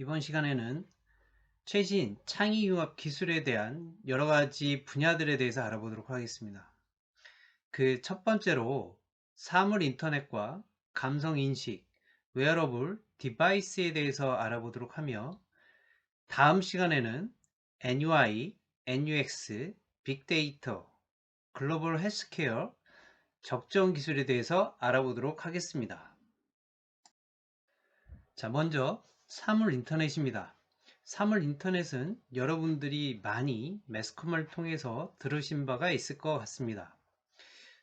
이번 시간에는 최신 창의융합 기술에 대한 여러 가지 분야들에 대해서 알아보도록 하겠습니다. 그 첫 번째로 사물 인터넷과 감성 인식, 웨어러블 디바이스에 대해서 알아보도록 하며, 다음 시간에는 NUI, NUX, 빅데이터, 글로벌 헬스케어, 적정 기술에 대해서 알아보도록 하겠습니다. 자, 먼저 사물 인터넷입니다. 사물 인터넷은 여러분들이 많이 매스컴을 통해서 들으신 바가 있을 것 같습니다.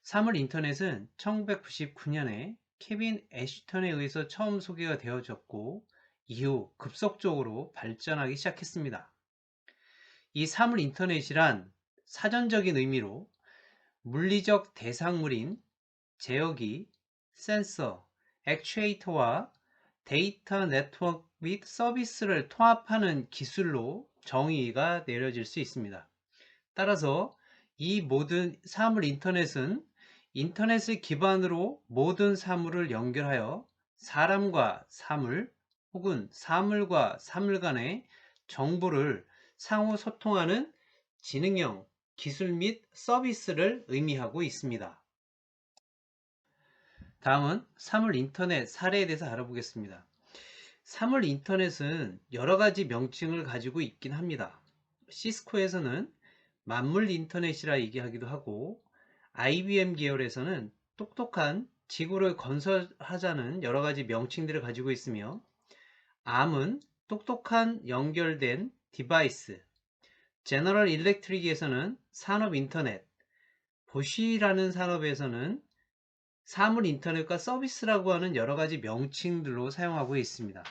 사물 인터넷은 1999년에 케빈 애쉬턴에 의해서 처음 소개가 되어졌고, 이후 급속적으로 발전하기 시작했습니다. 이 사물 인터넷이란 사전적인 의미로 물리적 대상물인 제어기, 센서, 액추에이터와 데이터 네트워크 및 서비스를 통합하는 기술로 정의가 내려질 수 있습니다. 따라서 이 모든 사물 인터넷은 인터넷을 기반으로 모든 사물을 연결하여 사람과 사물 혹은 사물과 사물 간의 정보를 상호 소통하는 지능형 기술 및 서비스를 의미하고 있습니다. 다음은 사물 인터넷 사례에 대해서 알아보겠습니다. 사물 인터넷은 여러 가지 명칭을 가지고 있긴 합니다. 시스코에서는 만물 인터넷이라 얘기하기도 하고, IBM 계열에서는 똑똑한 지구를 건설하자는 여러 가지 명칭들을 가지고 있으며, 암은 똑똑한 연결된 디바이스, 제너럴 일렉트릭에서는 산업 인터넷, 보쉬라는 산업에서는 사물 인터넷과 서비스라고 하는 여러 가지 명칭들로 사용하고 있습니다.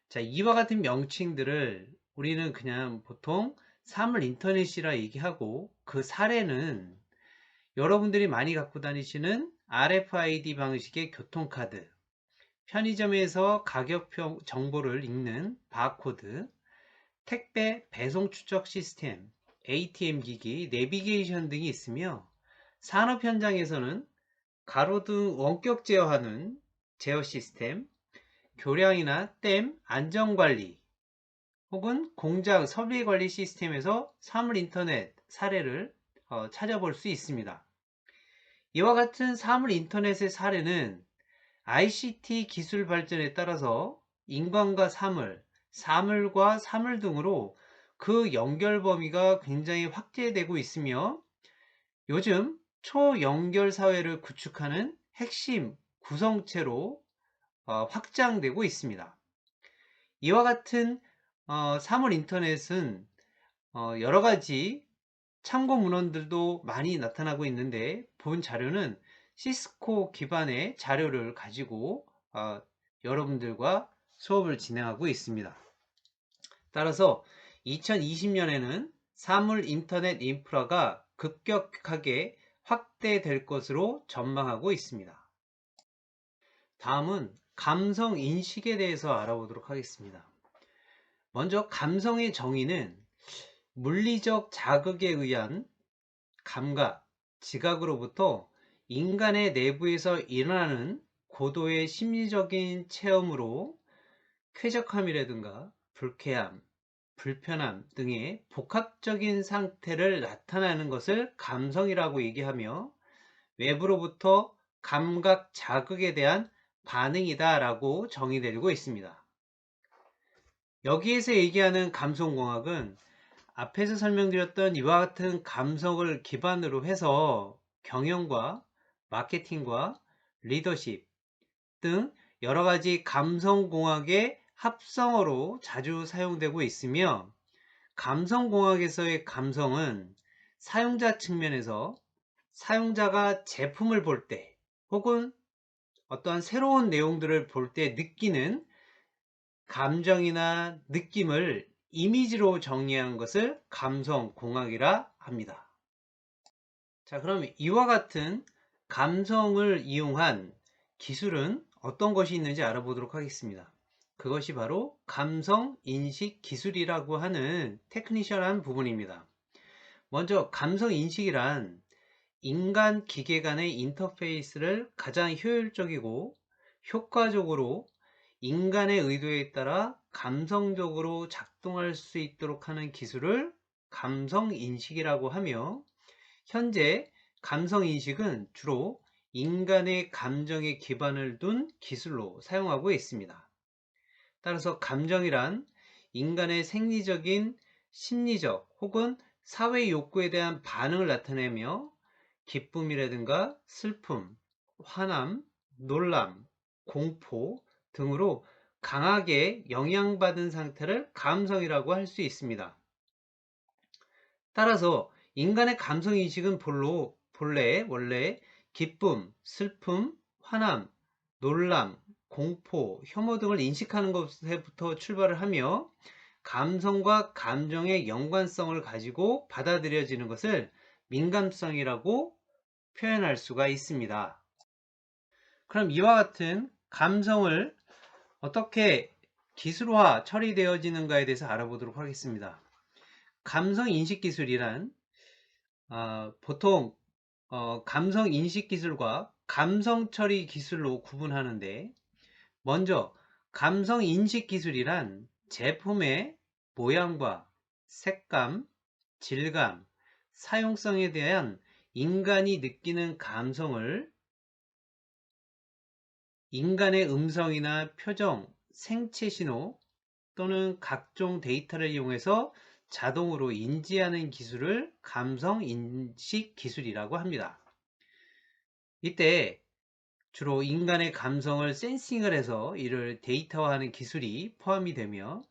자, 이와 같은 명칭들을 우리는 그냥 보통 사물 인터넷이라 얘기하고, 그 사례는 여러분들이 많이 갖고 다니시는 RFID 방식의 교통카드, 편의점에서 가격 정보를 읽는 바코드, 택배 배송 추적 시스템, ATM 기기, 내비게이션 등이 있으며, 산업 현장에서는 가로등 원격 제어하는 제어 시스템, 교량이나 댐 안전관리, 혹은 공장 설비관리 시스템에서 사물 인터넷 사례를 찾아볼 수 있습니다. 이와 같은 사물 인터넷의 사례는 ICT 기술 발전에 따라서 인간과 사물, 사물과 사물 등으로 그 연결 범위가 굉장히 확대되고 있으며, 요즘 초연결 사회를 구축하는 핵심 구성체로 확장되고 있습니다. 이와 같은 사물 인터넷은 여러 가지 참고 문헌들도 많이 나타나고 있는데, 본 자료는 시스코 기반의 자료를 가지고 여러분들과 수업을 진행하고 있습니다. 따라서 2020년에는 사물 인터넷 인프라가 급격하게 확대될 것으로 전망하고 있습니다. 다음은 감성 인식에 대해서 알아보도록 하겠습니다. 먼저 감성의 정의는 물리적 자극에 의한 감각, 지각으로부터 인간의 내부에서 일어나는 고도의 심리적인 체험으로 쾌적함이라든가 불쾌함, 불편함 등의 복합적인 상태를 나타내는 것을 감성이라고 얘기하며, 외부로부터 감각 자극에 대한 반응이다 라고 정의되고 있습니다. 여기에서 얘기하는 감성공학은 앞에서 설명드렸던 이와 같은 감성을 기반으로 해서 경영과 마케팅과 리더십 등 여러 가지 감성공학의 합성어로 자주 사용되고 있으며, 감성공학에서의 감성은 사용자 측면에서 사용자가 제품을 볼 때 혹은 어떠한 새로운 내용들을 볼 때 느끼는 감정이나 느낌을 이미지로 정리한 것을 감성공학이라 합니다. 자, 그럼 이와 같은 감성을 이용한 기술은 어떤 것이 있는지 알아보도록 하겠습니다. 그것이 바로 감성 인식 기술이라고 하는 테크니컬한 부분입니다. 먼저 감성 인식이란 인간 기계 간의 인터페이스를 가장 효율적이고 효과적으로 인간의 의도에 따라 감성적으로 작동할 수 있도록 하는 기술을 감성인식이라고 하며, 현재 감성인식은 주로 인간의 감정에 기반을 둔 기술로 사용하고 있습니다. 따라서 감정이란 인간의 생리적인, 심리적 혹은 사회 욕구에 대한 반응을 나타내며 기쁨이라든가 슬픔, 화남, 놀람, 공포 등으로 강하게 영향받은 상태를 감성이라고 할 수 있습니다. 따라서 인간의 감성인식은 원래 기쁨, 슬픔, 화남, 놀람, 공포, 혐오 등을 인식하는 것부터 출발을 하며 감성과 감정의 연관성을 가지고 받아들여지는 것을 민감성이라고 표현할 수가 있습니다. 그럼 이와 같은 감성을 어떻게 기술화 처리되어지는가에 대해서 알아보도록 하겠습니다. 감성 인식 기술이란 보통 감성 인식 기술과 감성 처리 기술로 구분하는데, 먼저 감성 인식 기술이란 제품의 모양과 색감, 질감, 사용성에 대한 인간이 느끼는 감성을 인간의 음성이나 표정, 생체 신호 또는 각종 데이터를 이용해서 자동으로 인지하는 기술을 감성 인식 기술이라고 합니다. 이때 주로 인간의 감성을 센싱을 해서 이를 데이터화하는 기술이 포함이 되며,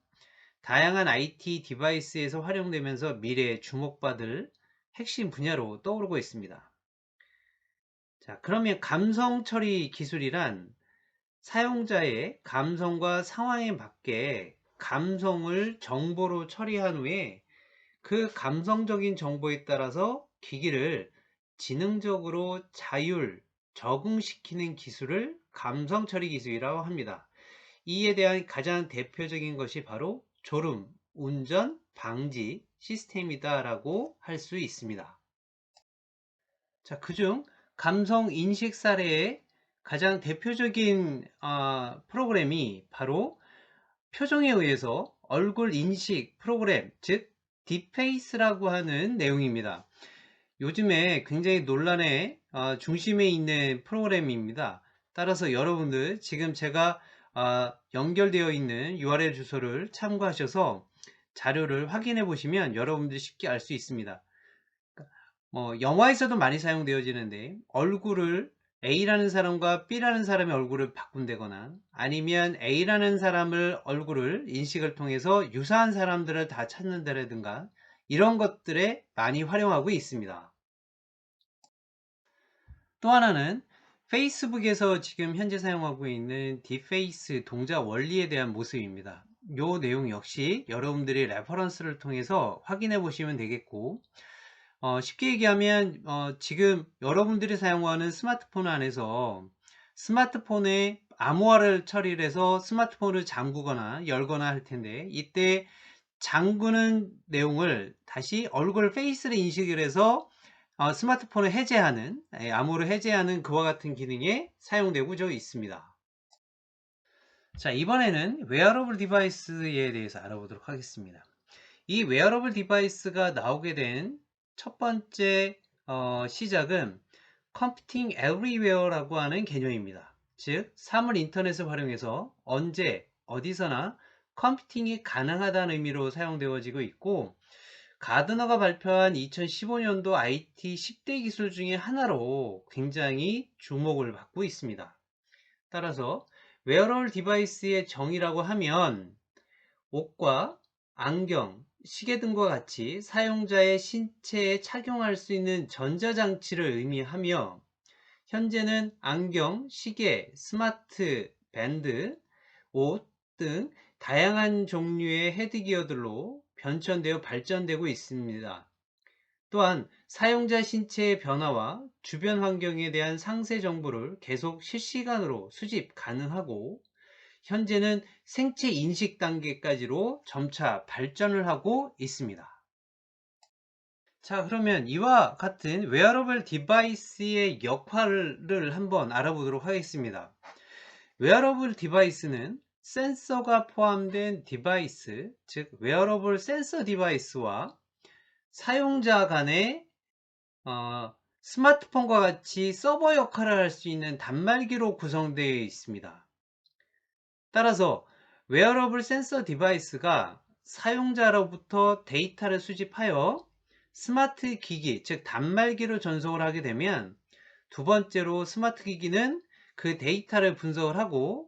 다양한 IT 디바이스에서 활용되면서 미래에 주목받을 핵심 분야로 떠오르고 있습니다. 자, 그러면 감성 처리 기술이란 사용자의 감성과 상황에 맞게 감성을 정보로 처리한 후에 그 감성적인 정보에 따라서 기기를 지능적으로 적응시키는 기술을 감성 처리 기술이라고 합니다. 이에 대한 가장 대표적인 것이 바로 졸음, 운전, 방지 시스템이다라고 할 수 있습니다. 자, 그중 감성 인식 사례의 가장 대표적인 프로그램이 바로 표정에 의해서 얼굴 인식 프로그램, 즉 딥페이스라고 하는 내용입니다. 요즘에 굉장히 논란의 중심에 있는 프로그램입니다. 따라서 여러분들 지금 제가 연결되어 있는 URL 주소를 참고하셔서 자료를 확인해 보시면 여러분들이 쉽게 알 수 있습니다. 영화에서도 많이 사용되어지는데, 얼굴을 A라는 사람과 B라는 사람의 얼굴을 바꾼다거나, 아니면 A라는 사람을 얼굴을 인식을 통해서 유사한 사람들을 다 찾는다라든가, 이런 것들에 많이 활용하고 있습니다. 또 하나는 페이스북에서 지금 현재 사용하고 있는 딥페이스 동작 원리에 대한 모습입니다. 이 내용 역시 여러분들이 레퍼런스를 통해서 확인해 보시면 되겠고, 쉽게 얘기하면 지금 여러분들이 사용하는 스마트폰 안에서 스마트폰에 암호화를 처리를 해서 스마트폰을 잠그거나 열거나 할 텐데, 이때 잠그는 내용을 다시 얼굴 페이스를 인식을 해서 스마트폰을 해제하는, 암호를 해제하는 그와 같은 기능에 사용되고 있습니다. 자, 이번에는 웨어러블 디바이스에 대해서 알아보도록 하겠습니다. 이 웨어러블 디바이스가 나오게 된 첫 번째 시작은 컴퓨팅 에브리웨어라고 하는 개념입니다. 즉, 사물 인터넷을 활용해서 언제 어디서나 컴퓨팅이 가능하다는 의미로 사용되어지고 있고, 가드너가 발표한 2015년도 IT 10대 기술 중에 하나로 굉장히 주목을 받고 있습니다. 따라서 웨어러블 디바이스의 정의라고 하면 옷과 안경, 시계 등과 같이 사용자의 신체에 착용할 수 있는 전자장치를 의미하며, 현재는 안경, 시계, 스마트 밴드, 옷 등 다양한 종류의 헤드기어들로 변천되어 발전되고 있습니다. 또한 사용자 신체의 변화와 주변 환경에 대한 상세 정보를 계속 실시간으로 수집 가능하고, 현재는 생체 인식 단계까지로 점차 발전을 하고 있습니다. 자, 그러면 이와 같은 웨어러블 디바이스의 역할을 한번 알아보도록 하겠습니다. 웨어러블 디바이스는 센서가 포함된 디바이스, 즉 웨어러블 센서 디바이스와 사용자 간의 스마트폰과 같이 서버 역할을 할 수 있는 단말기로 구성되어 있습니다. 따라서 웨어러블 센서 디바이스가 사용자로부터 데이터를 수집하여 스마트 기기, 즉 단말기로 전송을 하게 되면, 두 번째로 스마트 기기는 그 데이터를 분석을 하고,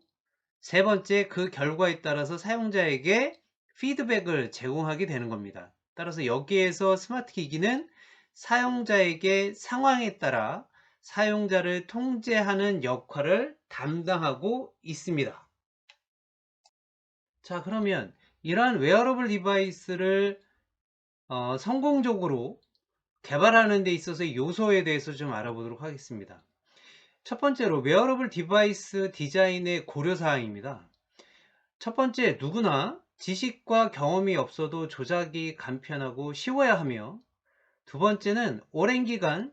세 번째 그 결과에 따라서 사용자에게 피드백을 제공하게 되는 겁니다. 따라서 여기에서 스마트 기기는 사용자에게 상황에 따라 사용자를 통제하는 역할을 담당하고 있습니다. 자, 그러면 이러한 웨어러블 디바이스를 성공적으로 개발하는 데 있어서의 요소에 대해서 좀 알아보도록 하겠습니다. 첫 번째로 웨어러블 디바이스 디자인의 고려사항입니다. 첫 번째, 누구나 지식과 경험이 없어도 조작이 간편하고 쉬워야 하며, 두 번째는 오랜 기간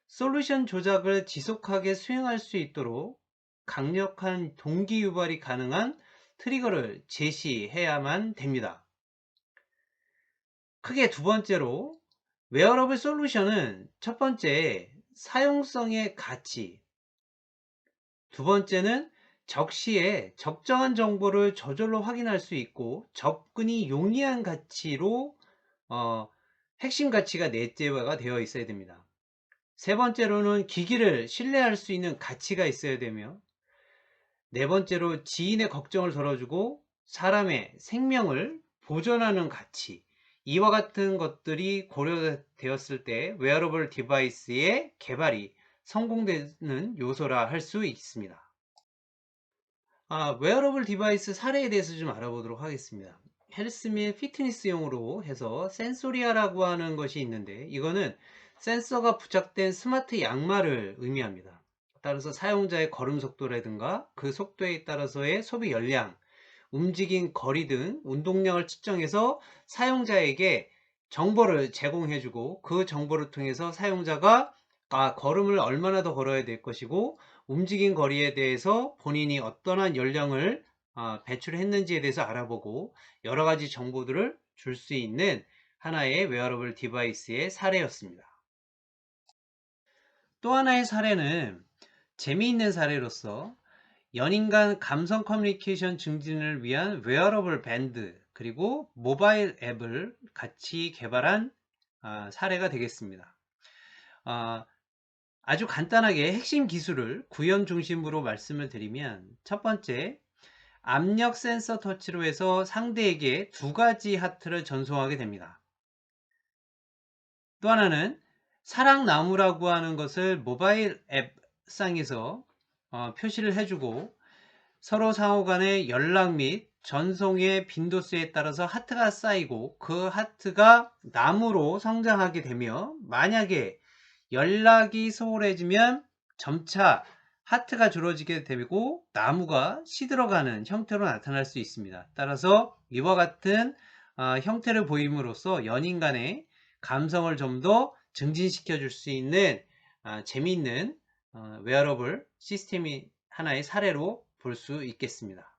솔루션 조작을 지속하게 수행할 수 있도록 강력한 동기 유발이 가능한 트리거를 제시해야만 됩니다. 크게 두 번째로, 웨어러블 솔루션은 첫 번째, 사용성의 가치, 두 번째는 적시에 적정한 정보를 저절로 확인할 수 있고 접근이 용이한 가치로 핵심 가치가 넷째가 되어 있어야 됩니다. 세 번째로는 기기를 신뢰할 수 있는 가치가 있어야 되며, 네 번째로 지인의 걱정을 덜어주고 사람의 생명을 보존하는 가치, 이와 같은 것들이 고려되었을 때 웨어러블 디바이스의 개발이 성공되는 요소라 할 수 있습니다. 웨어러블 디바이스 사례에 대해서 좀 알아보도록 하겠습니다. 헬스 및 피트니스용으로 해서 센소리아라고 하는 것이 있는데, 이거는 센서가 부착된 스마트 양말을 의미합니다. 따라서 사용자의 걸음 속도라든가 그 속도에 따라서의 소비 열량, 움직임 거리 등 운동량을 측정해서 사용자에게 정보를 제공해주고, 그 정보를 통해서 사용자가 걸음을 얼마나 더 걸어야 될 것이고 움직임 거리에 대해서 본인이 어떠한 열량을 배출했는지에 대해서 알아보고 여러 가지 정보들을 줄 수 있는 하나의 웨어러블 디바이스의 사례였습니다. 또 하나의 사례는 재미있는 사례로서 연인 간 감성 커뮤니케이션 증진을 위한 웨어러블 밴드 그리고 모바일 앱을 같이 개발한 사례가 되겠습니다. 아주 간단하게 핵심 기술을 구현 중심으로 말씀을 드리면, 첫 번째, 압력 센서 터치로 해서 상대에게 두 가지 하트를 전송하게 됩니다. 또 하나는 사랑나무라고 하는 것을 모바일 앱상에서 표시를 해주고 서로 상호 간의 연락 및 전송의 빈도수에 따라서 하트가 쌓이고 그 하트가 나무로 성장하게 되며, 만약에 연락이 소홀해지면 점차 하트가 줄어지게 되고 나무가 시들어가는 형태로 나타날 수 있습니다. 따라서 이와 같은 형태를 보임으로써 연인 간의 감성을 좀 더 증진시켜 줄 수 있는 재미있는 웨어러블 시스템이 하나의 사례로 볼 수 있겠습니다.